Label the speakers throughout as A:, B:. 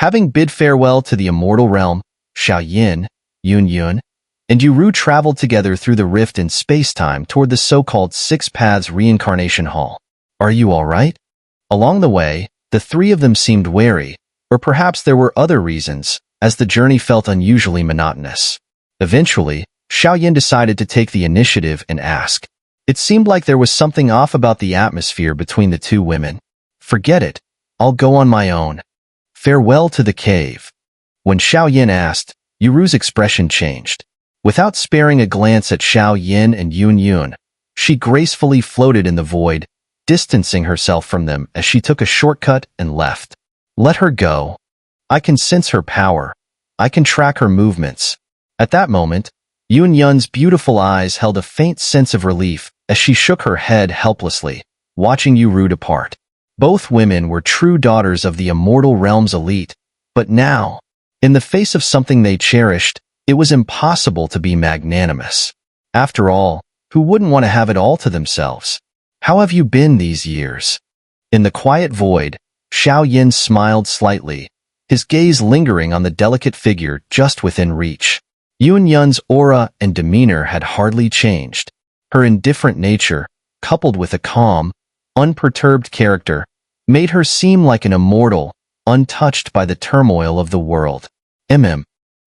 A: Having bid farewell to the immortal realm, Xiao, Yun, and Ru traveled together through the rift in space-time toward the so-called Six Paths Reincarnation Hall. Are you all right? Along the way, the three of them seemed wary, or perhaps there were other reasons, as the journey felt unusually monotonous. Eventually, Xiao decided to take the initiative and ask. It seemed like there was something off about the atmosphere between the two women. Forget it. I'll go on my own. Farewell to the cave. When Xiao asked, Yuru's expression changed. Without sparing a glance at Xiao and Yun, she gracefully floated in the void, distancing herself from them as she took a shortcut and left. Let her go. I can sense her power. I can track her movements. At that moment, Yun's beautiful eyes held a faint sense of relief as she shook her head helplessly, watching Ru depart. Both women were true daughters of the immortal realm's elite, but now, in the face of something they cherished, it was impossible to be magnanimous. After all, who wouldn't want to have it all to themselves? How have you been these years? In the quiet void, Xiao smiled slightly, his gaze lingering on the delicate figure just within reach. Yun's aura and demeanor had hardly changed. Her indifferent nature, coupled with a calm, unperturbed character, made her seem like an immortal, untouched by the turmoil of the world.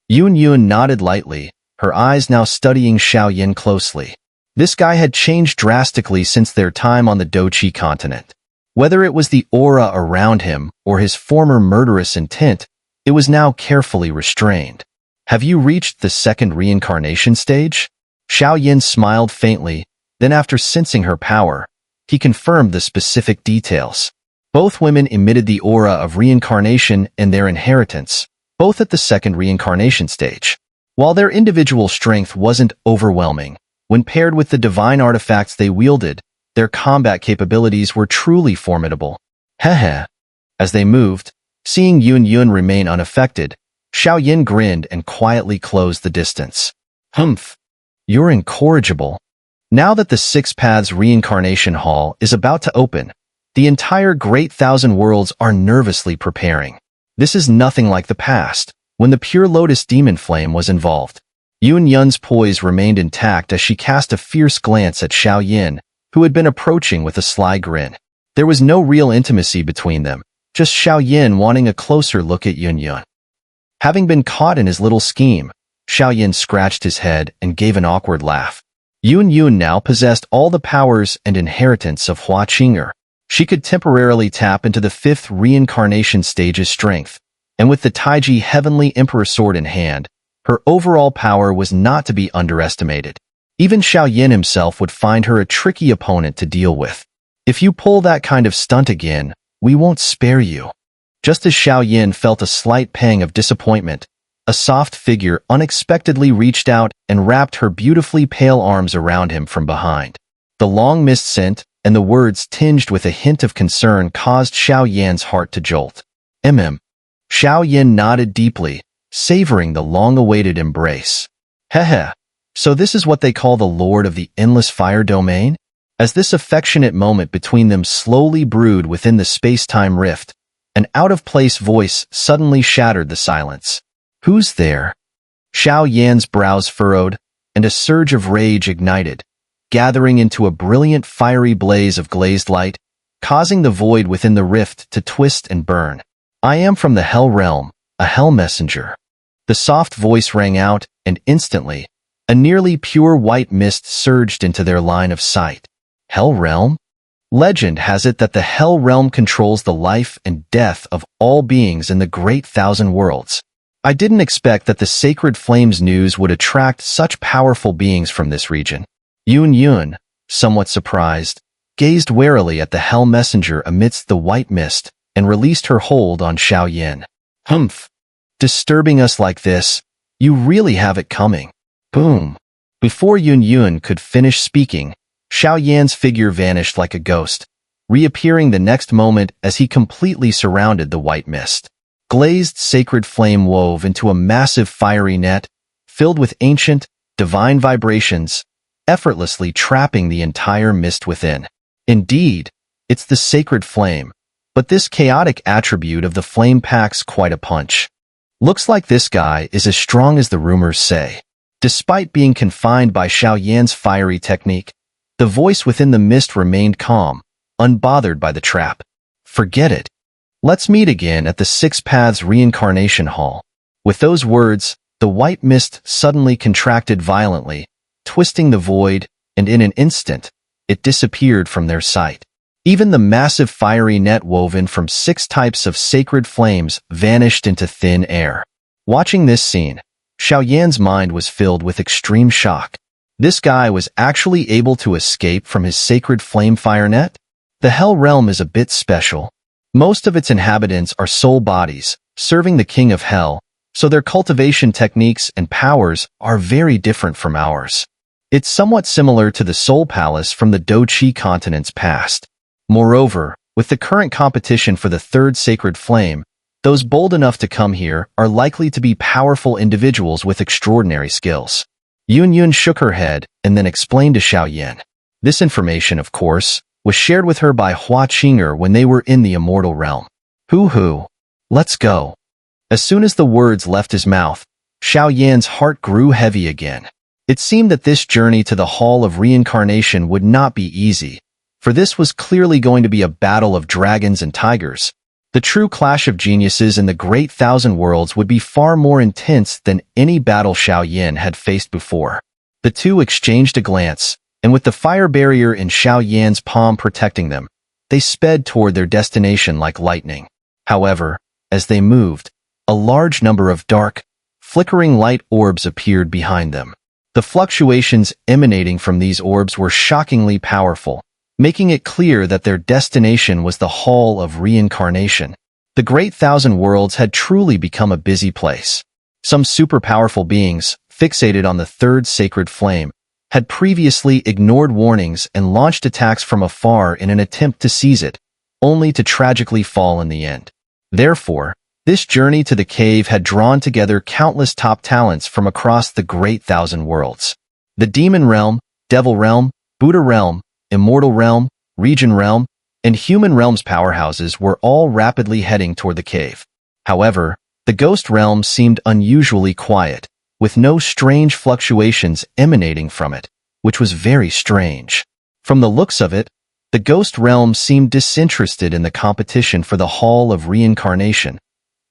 A: Yun nodded lightly, her eyes now studying Xiao closely. This guy had changed drastically since their time on the Dochi continent. Whether it was the aura around him or his former murderous intent, it was now carefully restrained. Have you reached the second reincarnation stage? Xiao smiled faintly, then after sensing her power, he confirmed the specific details. Both women emitted the aura of reincarnation and their inheritance, both at the second reincarnation stage. While their individual strength wasn't overwhelming, when paired with the divine artifacts they wielded, their combat capabilities were truly formidable. Heh. As they moved, seeing Yun remain unaffected, Xiao grinned and quietly closed the distance. Humph. You're incorrigible. Now that the Six Paths Reincarnation Hall is about to open, the entire Great Thousand Worlds are nervously preparing. This is nothing like the past, when the pure lotus demon flame was involved. Yun's poise remained intact as she cast a fierce glance at Xiao, who had been approaching with a sly grin. There was no real intimacy between them, just Xiao wanting a closer look at Yun. Having been caught in his little scheme, Xiao scratched his head and gave an awkward laugh. Yun now possessed all the powers and inheritance of Xun'er. She could temporarily tap into the fifth reincarnation stage's strength, and with the Taiji Heavenly Emperor sword in hand, her overall power was not to be underestimated. Even Xiao himself would find her a tricky opponent to deal with. If you pull that kind of stunt again, we won't spare you. Just as Xiao felt a slight pang of disappointment, a soft figure unexpectedly reached out and wrapped her beautifully pale arms around him from behind. The long mist scent and the words tinged with a hint of concern caused Xiao heart to jolt. Xiao nodded deeply, savoring the long-awaited embrace. Heh. So this is what they call the Lord of the Endless Fire Domain? As this affectionate moment between them slowly brewed within the space-time rift, an out-of-place voice suddenly shattered the silence. Who's there? Xiao brows furrowed, and a surge of rage ignited, gathering into a brilliant fiery blaze of glazed light, causing the void within the rift to twist and burn. I am from the Hell Realm, a Hell Messenger. The soft voice rang out, and instantly, a nearly pure white mist surged into their line of sight. Hell Realm? Legend has it that the Hell Realm controls the life and death of all beings in the Great Thousand Worlds. I didn't expect that the Sacred Flames news would attract such powerful beings from this region. Yun, somewhat surprised, gazed warily at the Hell Messenger amidst the white mist and released her hold on Xiao. Humph. Disturbing us like this, you really have it coming. Boom. Before Yun could finish speaking, Xiao figure vanished like a ghost, reappearing the next moment as he completely surrounded the white mist. Glazed sacred flame wove into a massive fiery net, filled with ancient, divine vibrations, effortlessly trapping the entire mist within. Indeed, it's the sacred flame, but this chaotic attribute of the flame packs quite a punch. Looks like this guy is as strong as the rumors say. Despite being confined by Xiao Yan's fiery technique, the voice within the mist remained calm, unbothered by the trap. Forget it. Let's meet again at the Six Paths Reincarnation Hall. With those words, the white mist suddenly contracted violently, twisting the void, and in an instant, it disappeared from their sight. Even the massive fiery net woven from 6 types of sacred flames vanished into thin air. Watching this scene, Xiao Yan's mind was filled with extreme shock. This guy was actually able to escape from his sacred flame fire net? The Hell Realm is a bit special. Most of its inhabitants are soul bodies, serving the King of Hell, so their cultivation techniques and powers are very different from ours. It's somewhat similar to the Soul Palace from the Do-Chi continent's past. Moreover, with the current competition for the third sacred flame, those bold enough to come here are likely to be powerful individuals with extraordinary skills. Yun shook her head and then explained to Xiao Yan. This information, of course, was shared with her by Xun'er when they were in the immortal realm. Hoo-hoo. Let's go. As soon as the words left his mouth, Xiao Yan's heart grew heavy again. It seemed that this journey to the Hall of Reincarnation would not be easy, for this was clearly going to be a battle of dragons and tigers. The true clash of geniuses in the Great Thousand Worlds would be far more intense than any battle Xiao Yan had faced before. The two exchanged a glance, and with the fire barrier in Xiao Yan's palm protecting them, they sped toward their destination like lightning. However, as they moved, a large number of dark, flickering light orbs appeared behind them. The fluctuations emanating from these orbs were shockingly powerful, making it clear that their destination was the Hall of Reincarnation. The Great Thousand Worlds had truly become a busy place. Some super powerful beings, fixated on the third sacred flame, had previously ignored warnings and launched attacks from afar in an attempt to seize it, only to tragically fall in the end. Therefore, this journey to the cave had drawn together countless top talents from across the Great Thousand Worlds. The Demon Realm, Devil Realm, Buddha Realm, Immortal Realm, Region Realm, and Human Realm's powerhouses were all rapidly heading toward the cave. However, the Ghost Realm seemed unusually quiet, with no strange fluctuations emanating from it, which was very strange. From the looks of it, the Ghost Realm seemed disinterested in the competition for the Hall of Reincarnation,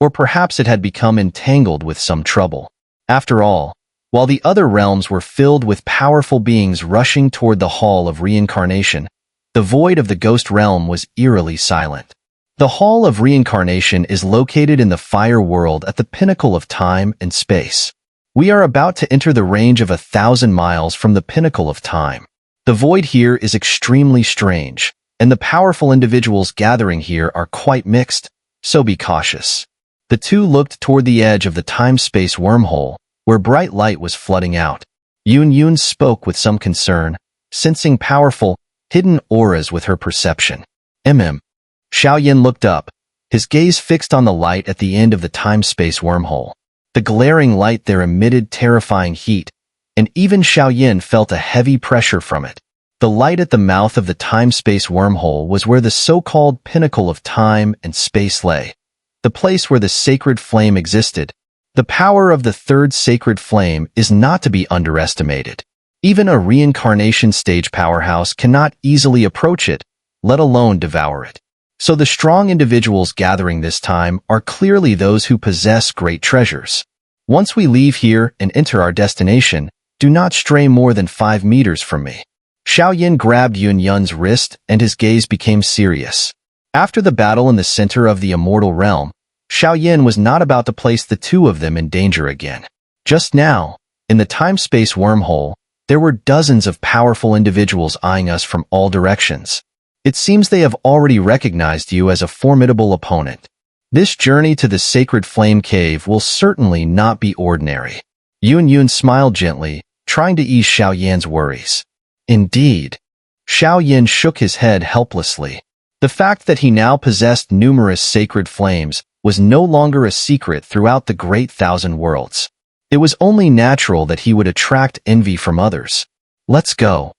A: or perhaps it had become entangled with some trouble. After all, while the other realms were filled with powerful beings rushing toward the Hall of Reincarnation, the void of the Ghost Realm was eerily silent. The Hall of Reincarnation is located in the Fire World at the pinnacle of time and space. We are about to enter the range of 1,000 miles from the pinnacle of time. The void here is extremely strange, and the powerful individuals gathering here are quite mixed, so be cautious. The two looked toward the edge of the time-space wormhole, where bright light was flooding out. Yun spoke with some concern, sensing powerful, hidden auras with her perception. Xiao Yan looked up, his gaze fixed on the light at the end of the time-space wormhole. The glaring light there emitted terrifying heat, and even Xiao Yan felt a heavy pressure from it. The light at the mouth of the time-space wormhole was where the so-called pinnacle of time and space lay, the place where the sacred flame existed. The power of the third sacred flame is not to be underestimated. Even a reincarnation stage powerhouse cannot easily approach it, let alone devour it. So the strong individuals gathering this time are clearly those who possess great treasures. Once we leave here and enter our destination, do not stray more than 5 meters from me. Xiao Yan grabbed Yun's wrist and his gaze became serious. After the battle in the center of the immortal realm, Xiao Yan was not about to place the two of them in danger again. Just now, in the time-space wormhole, there were dozens of powerful individuals eyeing us from all directions. It seems they have already recognized you as a formidable opponent. This journey to the Sacred Flame Cave will certainly not be ordinary. Yun smiled gently, trying to ease Xiao Yan's worries. Indeed. Xiao Yan shook his head helplessly. The fact that he now possessed numerous sacred flames was no longer a secret throughout the Great Thousand Worlds. It was only natural that he would attract envy from others. Let's go.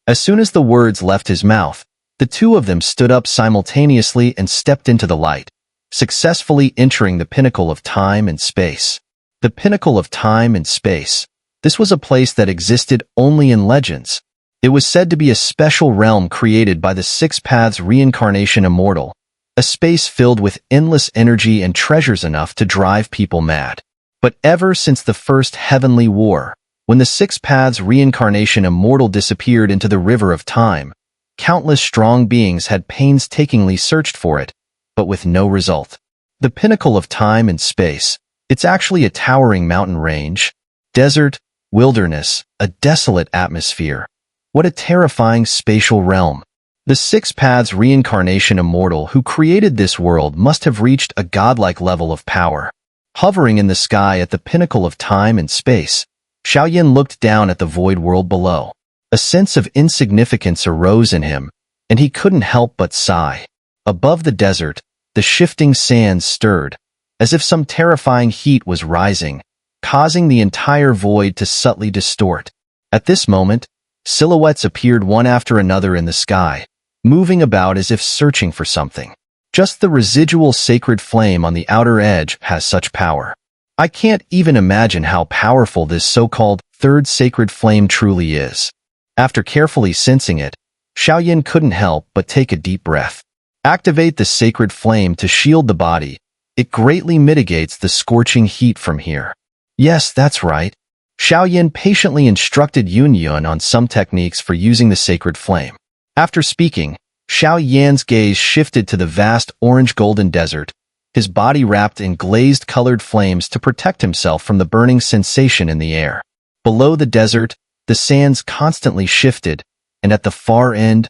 A: As soon as the words left his mouth, The two of them stood up simultaneously and stepped into the light, successfully entering the pinnacle of time and space. The pinnacle of time and space. This was a place that existed only in legends. It was said to be a special realm created by the Six Paths Reincarnation Immortal, a space filled with endless energy and treasures enough to drive people mad. But ever since the First Heavenly War, when the Six Paths Reincarnation Immortal disappeared into the river of time, countless strong beings had painstakingly searched for it, but with no result. The pinnacle of time and space. It's actually a towering mountain range, desert, wilderness, a desolate atmosphere. What a terrifying spatial realm. The Six Paths Reincarnation Immortal who created this world must have reached a godlike level of power. Hovering in the sky at the pinnacle of time and space, Xiao looked down at the void world below. A sense of insignificance arose in him, and he couldn't help but sigh. Above the desert, the shifting sands stirred, as if some terrifying heat was rising, causing the entire void to subtly distort. At this moment, silhouettes appeared one after another in the sky, moving about as if searching for something. Just the residual sacred flame on the outer edge has such power. I can't even imagine how powerful this so-called third sacred flame truly is. After carefully sensing it, Xiao couldn't help but take a deep breath. Activate the sacred flame to shield the body. It greatly mitigates the scorching heat from here. Yes, that's right. Xiao patiently instructed Yun on some techniques for using the sacred flame. After speaking, Xiao gaze shifted to the vast orange-golden desert, his body wrapped in glazed-colored flames to protect himself from the burning sensation in the air. Below the desert, the sands constantly shifted, and at the far end,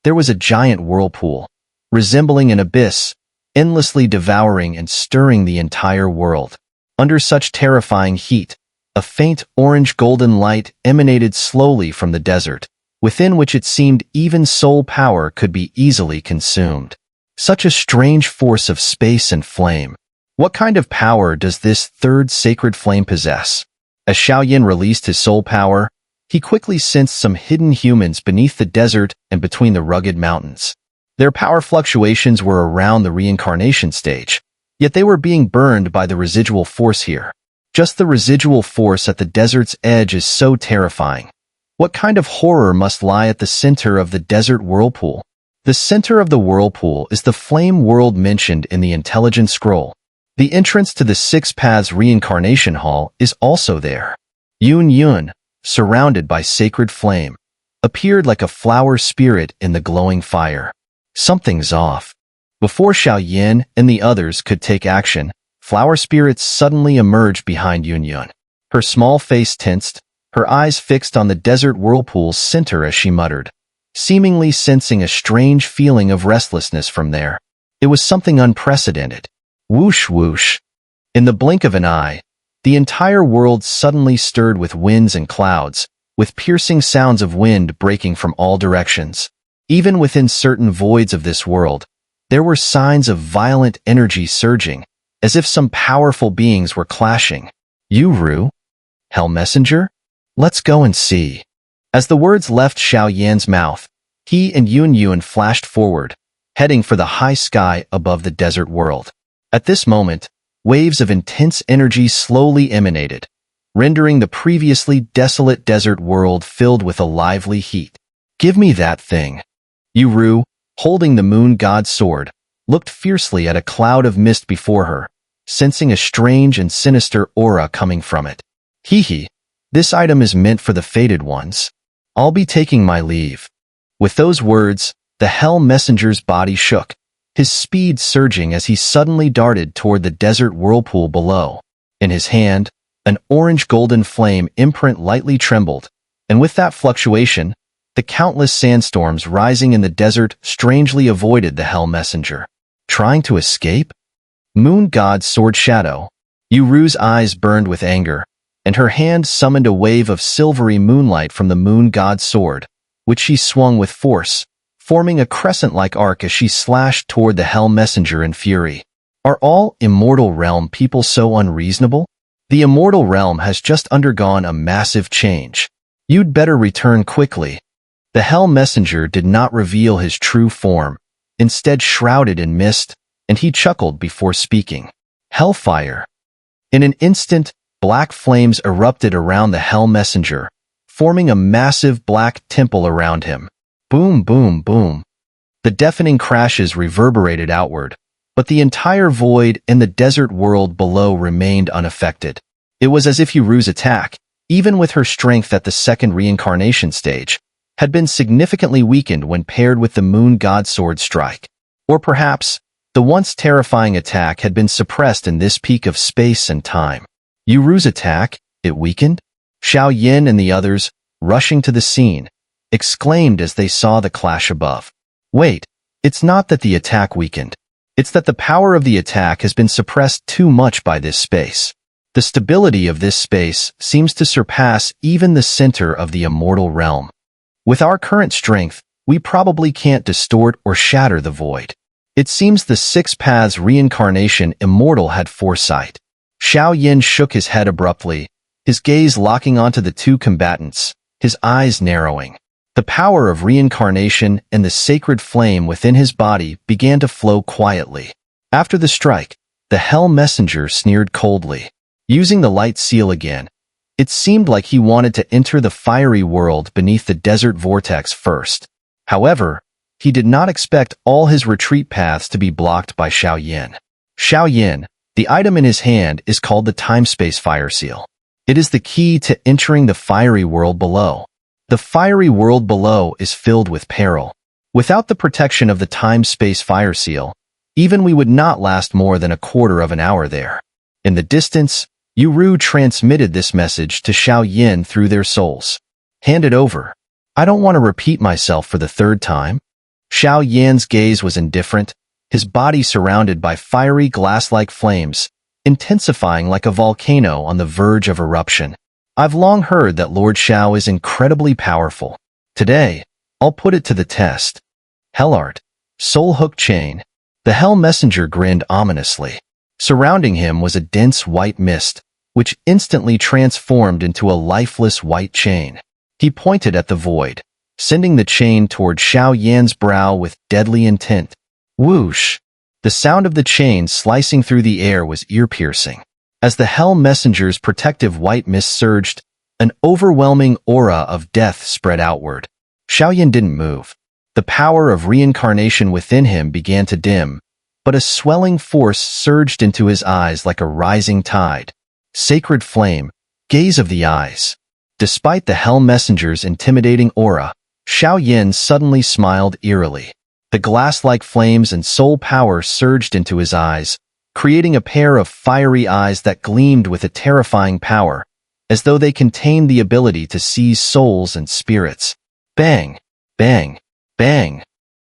A: there was a giant whirlpool, resembling an abyss, endlessly devouring and stirring the entire world. Under such terrifying heat, a faint orange-golden light emanated slowly from the desert, within which it seemed even soul power could be easily consumed. Such a strange force of space and flame. What kind of power does this third sacred flame possess? As Xiao released his soul power, he quickly sensed some hidden humans beneath the desert and between the rugged mountains. Their power fluctuations were around the reincarnation stage, yet they were being burned by the residual force here. Just the residual force at the desert's edge is so terrifying. What kind of horror must lie at the center of the desert whirlpool? The center of the whirlpool is the flame world mentioned in the intelligence scroll. The entrance to the Six Paths Reincarnation Hall is also there. Yun, surrounded by sacred flame, appeared like a flower spirit in the glowing fire. Something's off. Before Xiao and the others could take action, Flower Spirit suddenly emerged behind Yun. Her small face tensed, her eyes fixed on the desert whirlpool's center as she muttered, seemingly sensing a strange feeling of restlessness from there. It was something unprecedented. Whoosh whoosh. In the blink of an eye, the entire world suddenly stirred with winds and clouds, with piercing sounds of wind breaking from all directions. Even within certain voids of this world, there were signs of violent energy surging, as if some powerful beings were clashing. Yu, Hell Messenger? Let's go and see. As the words left Xiao mouth, he and Yun flashed forward, heading for the high sky above the desert world. At this moment, waves of intense energy slowly emanated, rendering the previously desolate desert world filled with a lively heat. Give me that thing. Yu, holding the moon god's sword, looked fiercely at a cloud of mist before her, sensing a strange and sinister aura coming from it. Hee, this item is meant for the fated ones. I'll be taking my leave. With those words, the Hell Messenger's body shook, his speed surging as he suddenly darted toward the desert whirlpool below. In his hand, an orange-golden flame imprint lightly trembled, and with that fluctuation, the countless sandstorms rising in the desert strangely avoided the Hell Messenger. Trying to escape? Moon God's sword shadow. Yuru's eyes burned with anger, and her hand summoned a wave of silvery moonlight from the Moon God's sword, which she swung with force, forming a crescent-like arc as she slashed toward the Hell Messenger in fury. Are all Immortal Realm people so unreasonable? The Immortal Realm has just undergone a massive change. You'd better return quickly. The Hell Messenger did not reveal his true form, instead shrouded in mist, and he chuckled before speaking. Hellfire. In an instant, black flames erupted around the Hell Messenger, forming a massive black temple around him. Boom, boom, boom. The deafening crashes reverberated outward, but the entire void in the desert world below remained unaffected. It was as if Yuru's attack, even with her strength at the second reincarnation stage, had been significantly weakened when paired with the moon god sword strike. Or perhaps, the once terrifying attack had been suppressed in this peak of space and time. Yuru's attack, it weakened? Xiao Yin and the others, rushing to the scene, exclaimed as they saw the clash above. Wait, it's not that the attack weakened. It's that the power of the attack has been suppressed too much by this space. The stability of this space seems to surpass even the center of the immortal realm. With our current strength, we probably can't distort or shatter the void. It seems the Six Paths reincarnation immortal had foresight. Xiao Yin shook his head abruptly, his gaze locking onto the two combatants, his eyes narrowing. The power of reincarnation and the sacred flame within his body began to flow quietly. After the strike, the Hell Messenger sneered coldly. Using the light seal again, it seemed like he wanted to enter the fiery world beneath the desert vortex first. However, he did not expect all his retreat paths to be blocked by Xiao Yin. Xiao Yin, the item in his hand, is called the time-space fire seal. It is the key to entering the fiery world below. The fiery world below is filled with peril. Without the protection of the time-space fire seal, even we would not last more than a quarter of an hour there. In the distance, Yuru transmitted this message to Xiao Yin through their souls. Hand it over. I don't want to repeat myself for the third time. Xiao Yan's gaze was indifferent, his body surrounded by fiery glass-like flames, intensifying like a volcano on the verge of eruption. I've long heard that Lord Xiao is incredibly powerful. Today, I'll put it to the test. Hellart. Soul Hook Chain. The Hell Messenger grinned ominously. Surrounding him was a dense white mist, which instantly transformed into a lifeless white chain. He pointed at the void, sending the chain toward Xiao Yan's brow with deadly intent. Whoosh! The sound of the chain slicing through the air was ear-piercing. As the Hell Messenger's protective white mist surged, an overwhelming aura of death spread outward. Xiao Yan didn't move. The power of reincarnation within him began to dim, but a swelling force surged into his eyes like a rising tide. Sacred flame, gaze of the eyes. Despite the Hell Messenger's intimidating aura, Xiao Yin suddenly smiled eerily. The glass-like flames and soul power surged into his eyes, creating a pair of fiery eyes that gleamed with a terrifying power, as though they contained the ability to seize souls and spirits. Bang! Bang! Bang!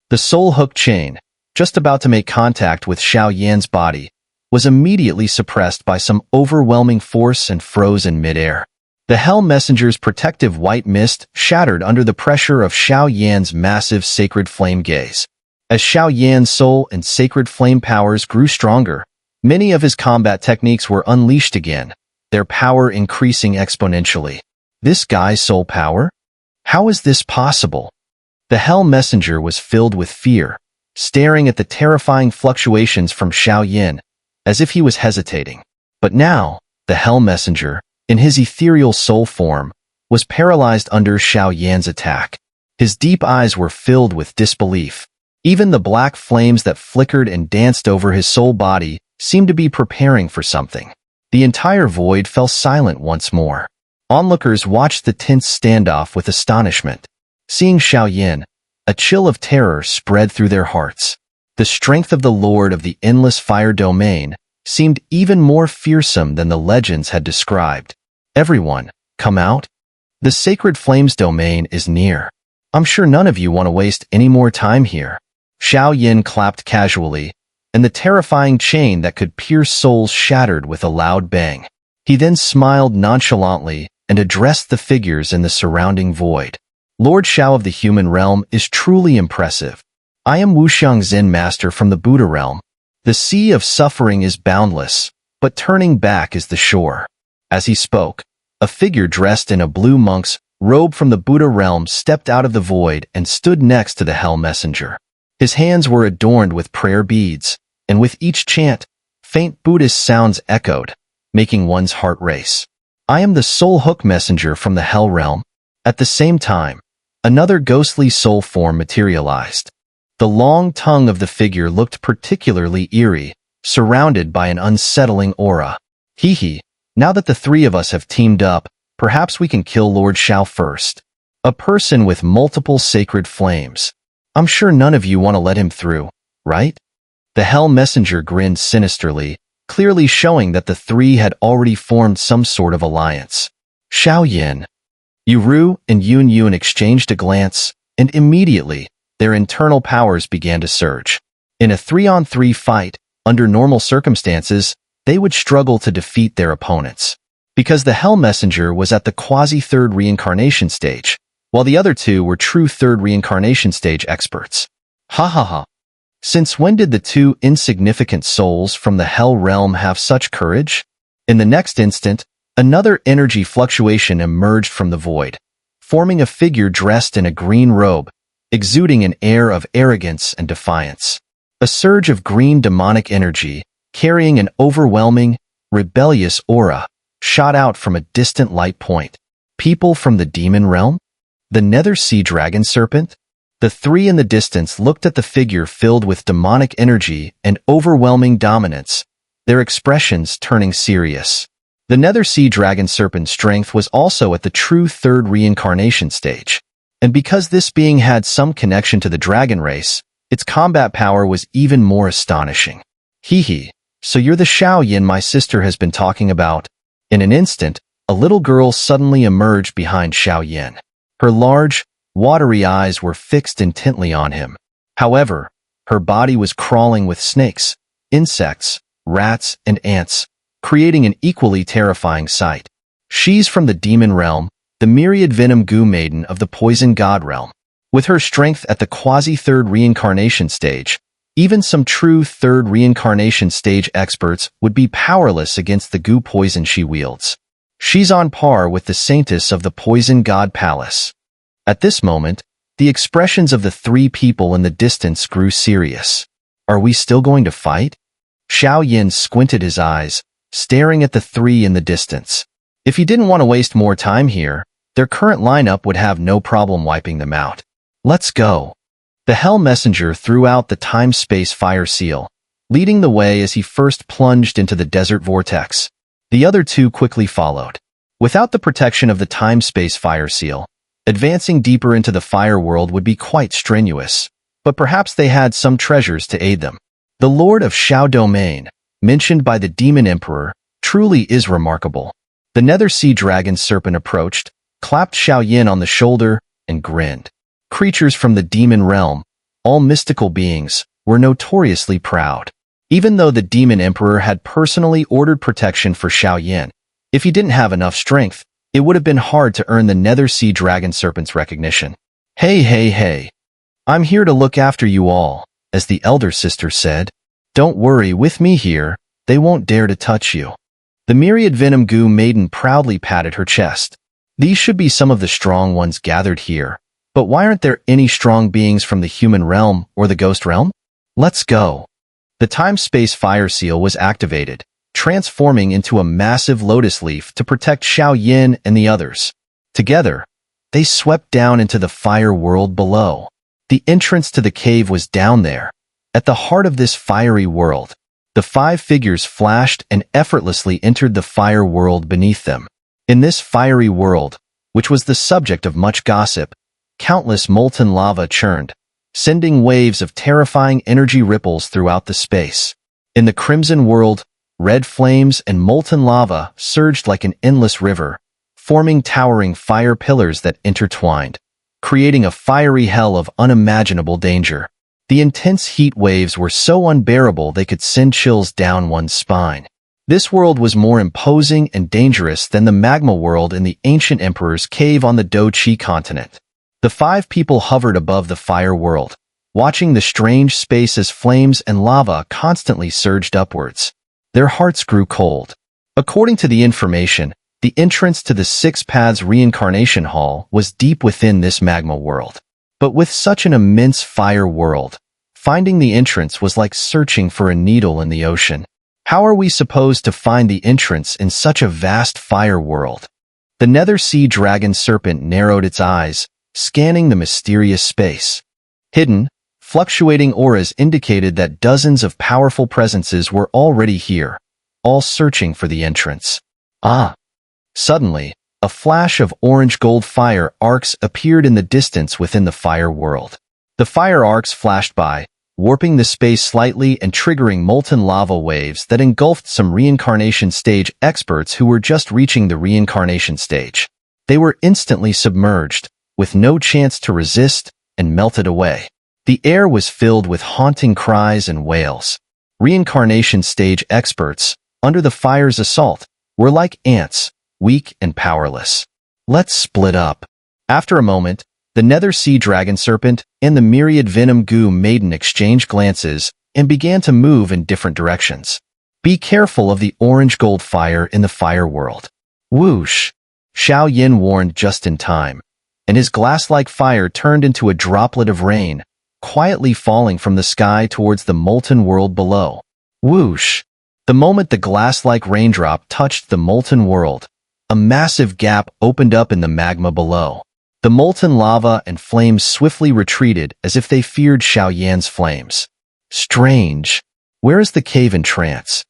A: The soul hook chain, just about to make contact with Xiao Yan's body, was immediately suppressed by some overwhelming force and froze in midair. The Hell Messenger's protective white mist shattered under the pressure of Xiao Yan's massive sacred flame gaze. As Xiao Yan's soul and sacred flame powers grew stronger, many of his combat techniques were unleashed again, their power increasing exponentially. This guy's soul power? How is this possible? The Hell Messenger was filled with fear, staring at the terrifying fluctuations from Xiao Yin, as if he was hesitating. But now, the Hell Messenger, in his ethereal soul form, was paralyzed under Xiao Yan's attack. His deep eyes were filled with disbelief. Even the black flames that flickered and danced over his soul body seemed to be preparing for something. The entire void fell silent once more. Onlookers watched the tense standoff with astonishment. Seeing Xiao Yin, a chill of terror spread through their hearts. The strength of the Lord of the Endless Fire Domain seemed even more fearsome than the legends had described. Everyone, come out. The Sacred Flames Domain is near. I'm sure none of you want to waste any more time here. Xiao Yin clapped casually, and the terrifying chain that could pierce souls shattered with a loud bang. He then smiled nonchalantly and addressed the figures in the surrounding void. Lord Xiao of the human realm is truly impressive. I am Wuxiang Zen Master from the Buddha realm. The sea of suffering is boundless, but turning back is the shore. As he spoke, a figure dressed in a blue monk's robed from the Buddha realm, stepped out of the void and stood next to the Hell Messenger. His hands were adorned with prayer beads, and with each chant, faint Buddhist sounds echoed, making one's heart race. I am the soul hook messenger from the Hell realm. At the same time, another ghostly soul form materialized. The long tongue of the figure looked particularly eerie, surrounded by an unsettling aura. Hee, now that the three of us have teamed up, perhaps we can kill Lord Xiao first. A person with multiple sacred flames. I'm sure none of you want to let him through, right? The Hell Messenger grinned sinisterly, clearly showing that the three had already formed some sort of alliance. Xiao Yin. Ru and Yun exchanged a glance, and immediately, their internal powers began to surge. In a 3-on-3 fight, under normal circumstances, they would struggle to defeat their opponents. Because the Hell Messenger was at the quasi-third reincarnation stage, while the other two were true third reincarnation stage experts. Ha ha ha. Since when did the two insignificant souls from the Hell realm have such courage? In the next instant, another energy fluctuation emerged from the void, forming a figure dressed in a green robe, exuding an air of arrogance and defiance. A surge of green demonic energy, carrying an overwhelming, rebellious aura, shot out from a distant light point. People from the demon realm? The Nether Sea Dragon Serpent? The three in the distance looked at the figure filled with demonic energy and overwhelming dominance, their expressions turning serious. The Nether Sea Dragon Serpent's strength was also at the true third reincarnation stage, and because this being had some connection to the dragon race, its combat power was even more astonishing. Hee, so you're the Xiao Yin my sister has been talking about. In an instant, a little girl suddenly emerged behind Xiao Yin. Her large, watery eyes were fixed intently on him. However, her body was crawling with snakes, insects, rats, and ants, creating an equally terrifying sight. She's from the demon realm, the myriad venom goo maiden of the poison god realm. With her strength at the quasi-third reincarnation stage, even some true third reincarnation stage experts would be powerless against the goo poison she wields. She's on par with the saintess of the poison god palace. At this moment, the expressions of the three people in the distance grew serious. Are we still going to fight? Xiao Yin squinted his eyes, staring at the three in the distance. If he didn't want to waste more time here, their current lineup would have no problem wiping them out. Let's go. The Hell Messenger threw out the time-space fire seal, leading the way as he first plunged into the desert vortex. The other two quickly followed. Without the protection of the time-space fire seal, advancing deeper into the fire world would be quite strenuous, but perhaps they had some treasures to aid them. The Lord of Xiao Domain, mentioned by the Demon Emperor, truly is remarkable. The Nether Sea Dragon Serpent approached, clapped Xiao Yin on the shoulder, and grinned. Creatures from the demon realm, all mystical beings, were notoriously proud. Even though the Demon Emperor had personally ordered protection for Xiao Yin, if he didn't have enough strength, it would have been hard to earn the Nether Sea Dragon Serpent's recognition. Hey. I'm here to look after you all, as the elder sister said. Don't worry, with me here, they won't dare to touch you. The myriad venom goo maiden proudly patted her chest. These should be some of the strong ones gathered here. But why aren't there any strong beings from the human realm or the ghost realm? Let's go. The time-space fire seal was activated, transforming into a massive lotus leaf to protect Xiao Yin and the others. Together, they swept down into the fire world below. The entrance to the cave was down there. At the heart of this fiery world, the five figures flashed and effortlessly entered the fire world beneath them. In this fiery world, which was the subject of much gossip, countless molten lava churned, sending waves of terrifying energy ripples throughout the space. In the crimson world, red flames and molten lava surged like an endless river, forming towering fire pillars that intertwined, creating a fiery hell of unimaginable danger. The intense heat waves were so unbearable they could send chills down one's spine. This world was more imposing and dangerous than the magma world in the ancient emperor's cave on the Do-Chi continent. The five people hovered above the fire world, watching the strange space as flames and lava constantly surged upwards. Their hearts grew cold. According to the information, The entrance to the Six Paths Reincarnation Hall was deep within this magma world. But with such an immense fire world, finding the entrance was like searching for a needle in the ocean. How are we supposed to find the entrance in such a vast fire world? The nether sea dragon serpent narrowed its eyes, scanning the mysterious space. Hidden, fluctuating auras indicated that dozens of powerful presences were already here, all searching for the entrance. Suddenly, a flash of orange-gold fire arcs appeared in the distance within the fire world. The fire arcs flashed by, warping the space slightly and triggering molten lava waves that engulfed some reincarnation stage experts who were just reaching the reincarnation stage. They were instantly submerged, with no chance to resist, and melted away. The air was filled with haunting cries and wails. Reincarnation stage experts, under the fire's assault, were like ants, weak and powerless. Let's split up. After a moment, the nether sea dragon serpent and the myriad venom goo maiden exchanged glances and began to move in different directions. Be careful of the orange-gold fire in the fire world. Whoosh! Xiao Yin warned just in time, and his glass-like fire turned into a droplet of rain, quietly falling from the sky towards the molten world below. Whoosh! The moment the glass-like raindrop touched the molten world, a massive gap opened up in the magma below. The molten lava and flames swiftly retreated as if they feared Xiao Yan's flames. Strange. Where is the cave entrance?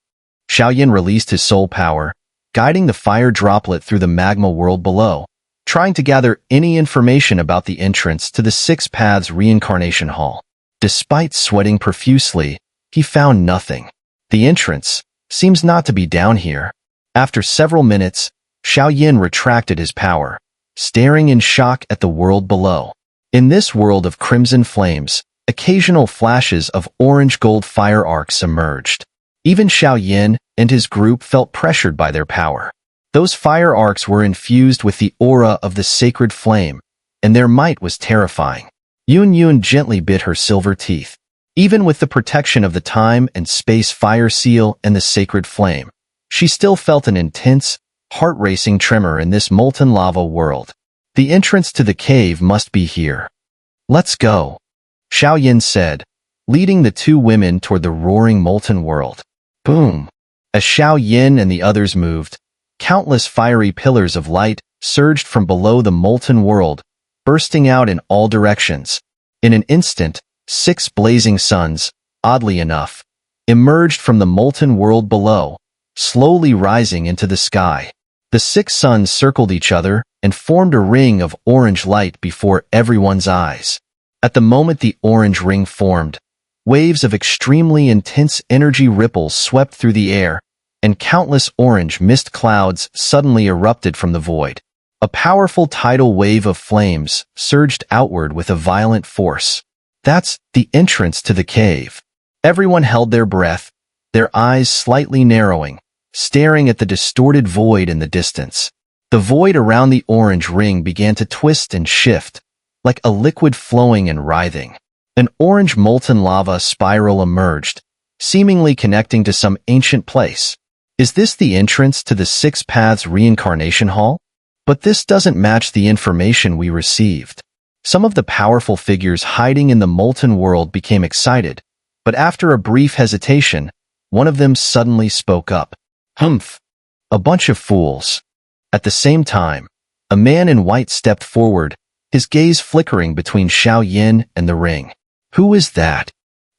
A: Xiao Yan released his soul power, guiding the fire droplet through the magma world below, trying to gather any information about the entrance to the Six Paths Reincarnation Hall. Despite sweating profusely, he found nothing. The entrance seems not to be down here. After several minutes, Xiao Yan retracted his power, staring in shock at the world below. In this world of crimson flames, occasional flashes of orange-gold fire arcs emerged. Even Xiao Yan and his group felt pressured by their power. Those fire arcs were infused with the aura of the sacred flame, and their might was terrifying. Yun gently bit her silver teeth. Even with the protection of the time and space fire seal and the sacred flame, she still felt an intense, heart-racing tremor in this molten lava world. The entrance to the cave must be here. Let's go, Xiao Yan said, leading the two women toward the roaring molten world. Boom! As Xiao Yan and the others moved, countless fiery pillars of light surged from below the molten world, bursting out in all directions. In an instant, 6 blazing suns, oddly enough, emerged from the molten world below, slowly rising into the sky. The 6 suns circled each other and formed a ring of orange light before everyone's eyes. At the moment the orange ring formed, waves of extremely intense energy ripples swept through the air, and countless orange mist clouds suddenly erupted from the void. A powerful tidal wave of flames surged outward with a violent force. That's the entrance to the cave. Everyone held their breath, their eyes slightly narrowing, staring at the distorted void in the distance. The void around the orange ring began to twist and shift, like a liquid flowing and writhing. An orange molten lava spiral emerged, seemingly connecting to some ancient place. Is this the entrance to the Six Paths Reincarnation Hall? But this doesn't match the information we received. Some of the powerful figures hiding in the molten world became excited, but after a brief hesitation, one of them suddenly spoke up. Humph! A bunch of fools. At the same time, a man in white stepped forward, his gaze flickering between Xiao Yan and the ring. Who is that?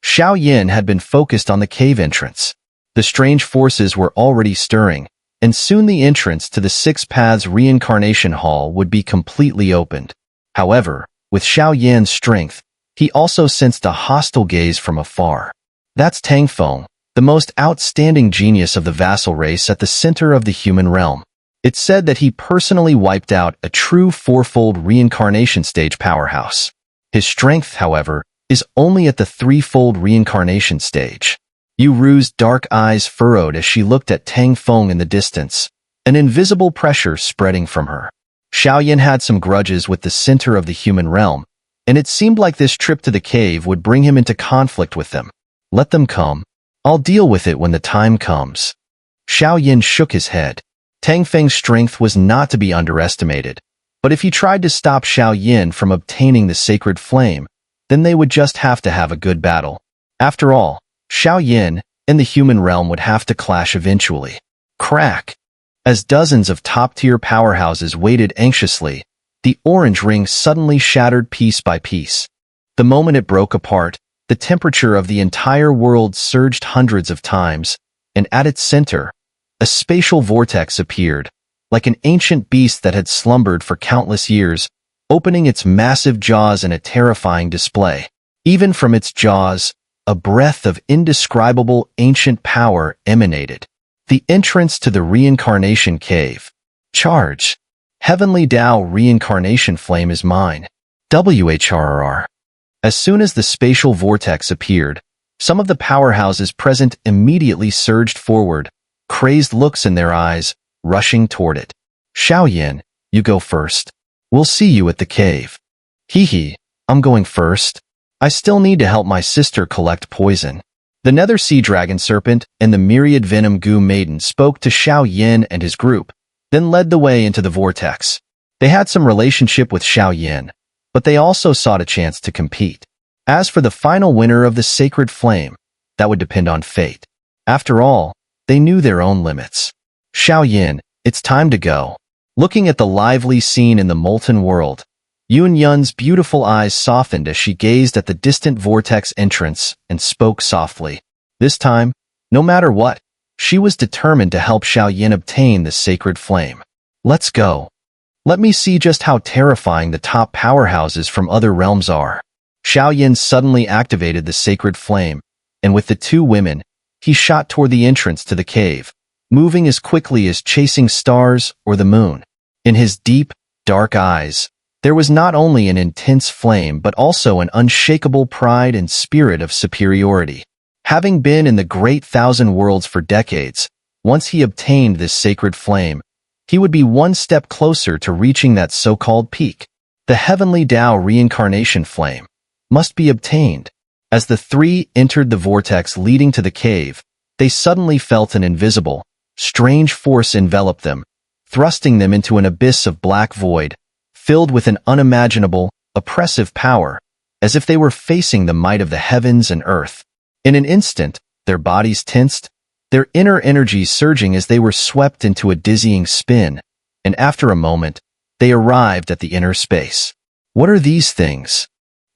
A: Xiao Yan had been focused on the cave entrance. The strange forces were already stirring, and soon the entrance to the Six Paths Reincarnation Hall would be completely opened. However, with Xiao Yan's strength, he also sensed a hostile gaze from afar. That's Tang Feng, the most outstanding genius of the vassal race at the center of the human realm. It's said that he personally wiped out a true fourfold reincarnation stage powerhouse. His strength, however, is only at the threefold reincarnation stage. Yu Ru's dark eyes furrowed as she looked at Tang Feng in the distance, an invisible pressure spreading from her. Xiao Yan had some grudges with the center of the human realm, and it seemed like this trip to the cave would bring him into conflict with them. Let them come. I'll deal with it when the time comes. Xiao Yan shook his head. Tang Feng's strength was not to be underestimated, but if he tried to stop Xiao Yin from obtaining the sacred flame, then they would just have to have a good battle. After all, Xiao Yin and the human realm would have to clash eventually. Crack! As dozens of top-tier powerhouses waited anxiously, the orange ring suddenly shattered piece by piece. The moment it broke apart, the temperature of the entire world surged hundreds of times, and at its center, a spatial vortex appeared, like an ancient beast that had slumbered for countless years, opening its massive jaws in a terrifying display. Even from its jaws, a breath of indescribable ancient power emanated. The entrance to the reincarnation cave. Charge. Heavenly Tao reincarnation flame is mine. WHRR. As soon as the spatial vortex appeared, some of the powerhouses present immediately surged forward, crazed looks in their eyes, rushing toward it. Xiao Yin, you go first. We'll see you at the cave. Hee, I'm going first. I still need to help my sister collect poison. The Nether Sea Dragon Serpent and the Myriad Venom Goo Maiden spoke to Xiao Yin and his group, then led the way into the vortex. They had some relationship with Xiao Yin, but they also sought a chance to compete. As for the final winner of the sacred flame, that would depend on fate. After all, they knew their own limits. Xiao Yin, it's time to go. Looking at the lively scene in the molten world, Yun Yun's beautiful eyes softened as she gazed at the distant vortex entrance and spoke softly. This time, no matter what, she was determined to help Xiao Yin obtain the sacred flame. Let's go. Let me see just how terrifying the top powerhouses from other realms are. Xiao Yin suddenly activated the sacred flame, and with the two women, he shot toward the entrance to the cave, moving as quickly as chasing stars or the moon. In his deep, dark eyes, there was not only an intense flame but also an unshakable pride and spirit of superiority. Having been in the great thousand worlds for decades, once he obtained this sacred flame, he would be one step closer to reaching that so-called peak. The heavenly Tao reincarnation flame must be obtained. As the three entered the vortex leading to the cave, they suddenly felt an invisible, strange force envelop them, thrusting them into an abyss of black void, filled with an unimaginable, oppressive power, as if they were facing the might of the heavens and earth. In an instant, their bodies tensed, their inner energies surging as they were swept into a dizzying spin, and after a moment, they arrived at the inner space. What are these things?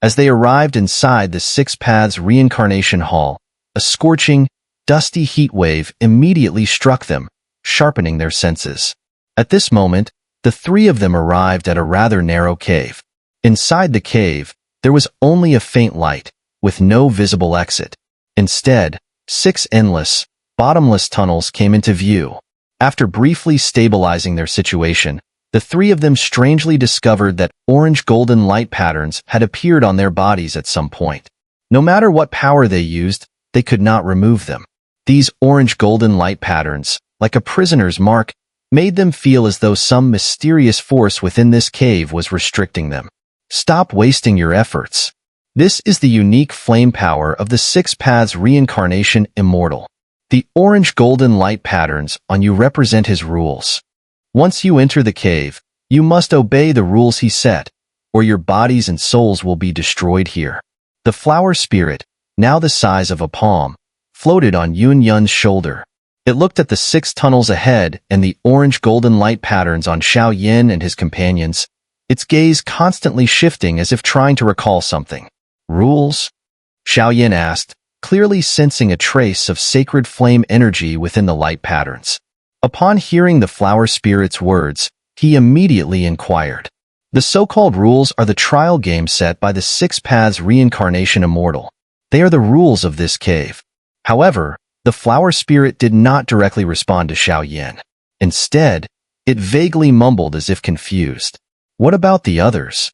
A: As they arrived inside the Six Paths Reincarnation Hall, a scorching, dusty heat wave immediately struck them, sharpening their senses. At this moment, the three of them arrived at a rather narrow cave. Inside the cave, there was only a faint light, with no visible exit. Instead, 6 endless, bottomless tunnels came into view. After briefly stabilizing their situation, the three of them strangely discovered that orange-golden light patterns had appeared on their bodies at some point. No matter what power they used, they could not remove them. These orange-golden light patterns, like a prisoner's mark, made them feel as though some mysterious force within this cave was restricting them. Stop wasting your efforts. This is the unique flame power of the Six Paths Reincarnation Immortal. The orange-golden light patterns on you represent his rules. Once you enter the cave, you must obey the rules he set, or your bodies and souls will be destroyed here. The flower spirit, now the size of a palm, floated on Yun Yun's shoulder. It looked at the 6 tunnels ahead and the orange-golden light patterns on Xiao Yin and his companions, its gaze constantly shifting as if trying to recall something. Rules? Xiao Yin asked, clearly sensing a trace of sacred flame energy within the light patterns. Upon hearing the flower spirit's words, he immediately inquired. The so-called rules are the trial game set by the Six Paths Reincarnation Immortal. They are the rules of this cave. However, the flower spirit did not directly respond to Xiao Yin. Instead, it vaguely mumbled as if confused. What about the others?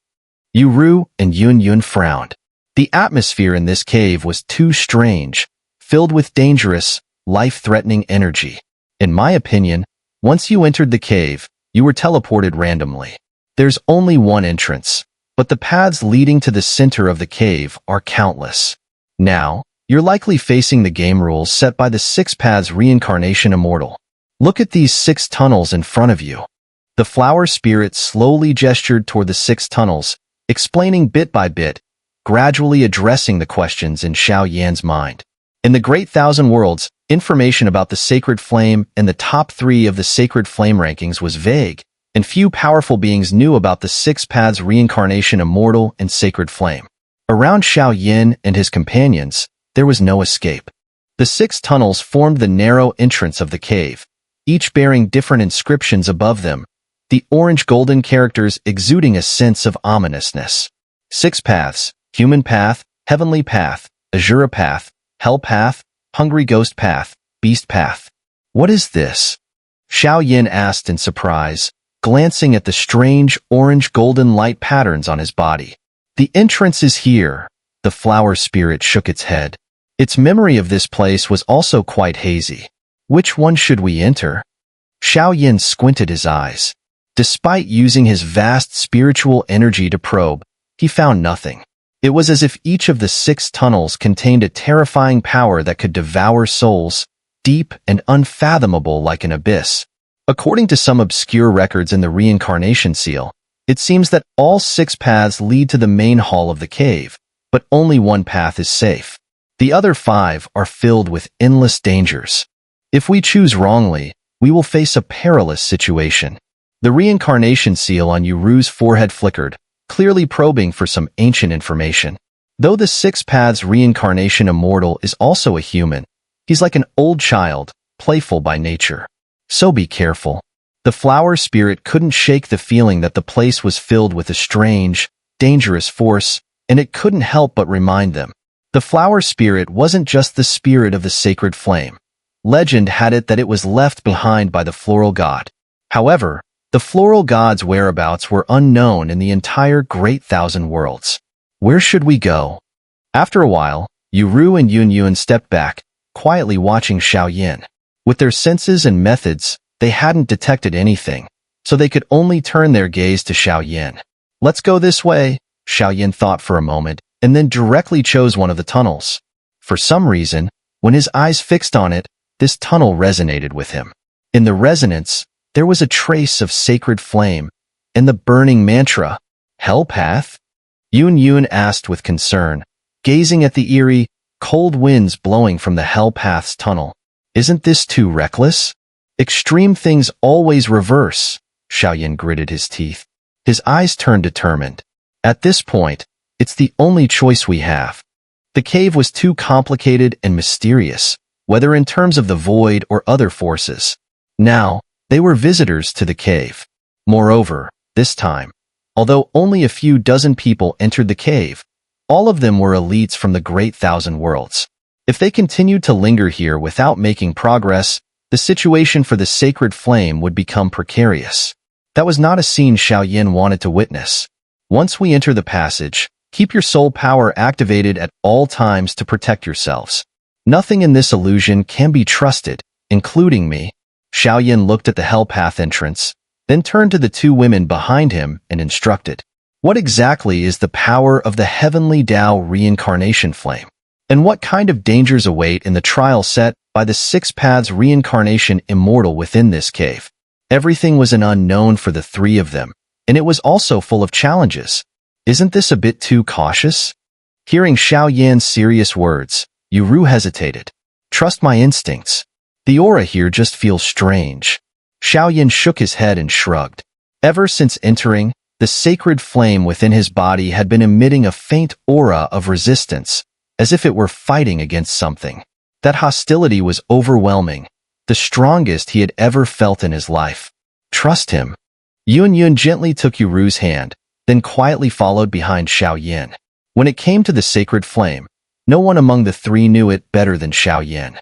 A: Yu and Yun Yun frowned. The atmosphere in this cave was too strange, filled with dangerous, life-threatening energy. In my opinion, once you entered the cave, you were teleported randomly. There's only one entrance, but the paths leading to the center of the cave are countless. Now, you're likely facing the game rules set by the Six Paths Reincarnation Immortal. Look at these 6 tunnels in front of you. The flower spirit slowly gestured toward the 6 tunnels, explaining bit by bit, gradually addressing the questions in Xiao Yan's mind. In the Great Thousand Worlds, information about the sacred flame and the top 3 of the sacred flame rankings was vague, and few powerful beings knew about the 6 paths reincarnation, immortal, and sacred flame. Around Xiao Yan and his companions, there was no escape. The 6 tunnels formed the narrow entrance of the cave, each bearing different inscriptions above them, the orange-golden characters exuding a sense of ominousness. 6 paths: human path, heavenly path, azure path, hell path, hungry ghost path, beast path. What is this? Xiao Yan asked in surprise, glancing at the strange orange-golden light patterns on his body. The entrance is here. The flower spirit shook its head. Its memory of this place was also quite hazy. Which one should we enter? Xiao Yan squinted his eyes. Despite using his vast spiritual energy to probe, he found nothing. It was as if each of the 6 tunnels contained a terrifying power that could devour souls, deep and unfathomable like an abyss. According to some obscure records in the reincarnation seal, it seems that all 6 paths lead to the main hall of the cave, but only one path is safe. The other 5 are filled with endless dangers. If we choose wrongly, we will face a perilous situation. The reincarnation seal on Yuru's forehead flickered, clearly probing for some ancient information. Though the 6 paths reincarnation immortal is also a human, he's like an old child, playful by nature. So be careful. The flower spirit couldn't shake the feeling that the place was filled with a strange, dangerous force, and it couldn't help but remind them. The flower spirit wasn't just the spirit of the sacred flame. Legend had it that it was left behind by the floral god. However, the floral god's whereabouts were unknown in the entire Great Thousand Worlds. Where should we go? After a while, Yuru and Yunyun stepped back, quietly watching Xiao Yan. With their senses and methods, they hadn't detected anything, so they could only turn their gaze to Xiao Yan. Let's go this way, Xiao Yan thought for a moment, and then directly chose one of the tunnels. For some reason, when his eyes fixed on it, this tunnel resonated with him. In the resonance, there was a trace of sacred flame, and the burning mantra, Hell Path? Yun asked with concern, gazing at the eerie, cold winds blowing from the Hell Path's tunnel. Isn't this too reckless? Extreme things always reverse, Xiao Yan gritted his teeth. His eyes turned determined. At this point, it's the only choice we have. The cave was too complicated and mysterious, whether in terms of the void or other forces. Now, they were visitors to the cave. Moreover, this time, although only a few dozen people entered the cave, all of them were elites from the Great Thousand Worlds. If they continued to linger here without making progress, the situation for the sacred flame would become precarious. That was not a scene Xiao Yan wanted to witness. Once we enter the passage, keep your soul power activated at all times to protect yourselves. Nothing in this illusion can be trusted, including me. Xiao Yan looked at the Hell Path entrance, then turned to the 2 women behind him and instructed. What exactly is the power of the heavenly Tao reincarnation flame? And what kind of dangers await in the trial set by the 6 paths reincarnation immortal within this cave? Everything was an unknown for the 3 of them, and it was also full of challenges. Isn't this a bit too cautious? Hearing Xiao Yan's serious words, Yuru hesitated. Trust my instincts. The aura here just feels strange. Xiao Yan shook his head and shrugged. Ever since entering, the sacred flame within his body had been emitting a faint aura of resistance, as if it were fighting against something. That hostility was overwhelming, the strongest he had ever felt in his life. Trust him. Yun gently took Yuru's hand, then quietly followed behind Xiao Yan. When it came to the sacred flame, no one among the 3 knew it better than Xiao Yan.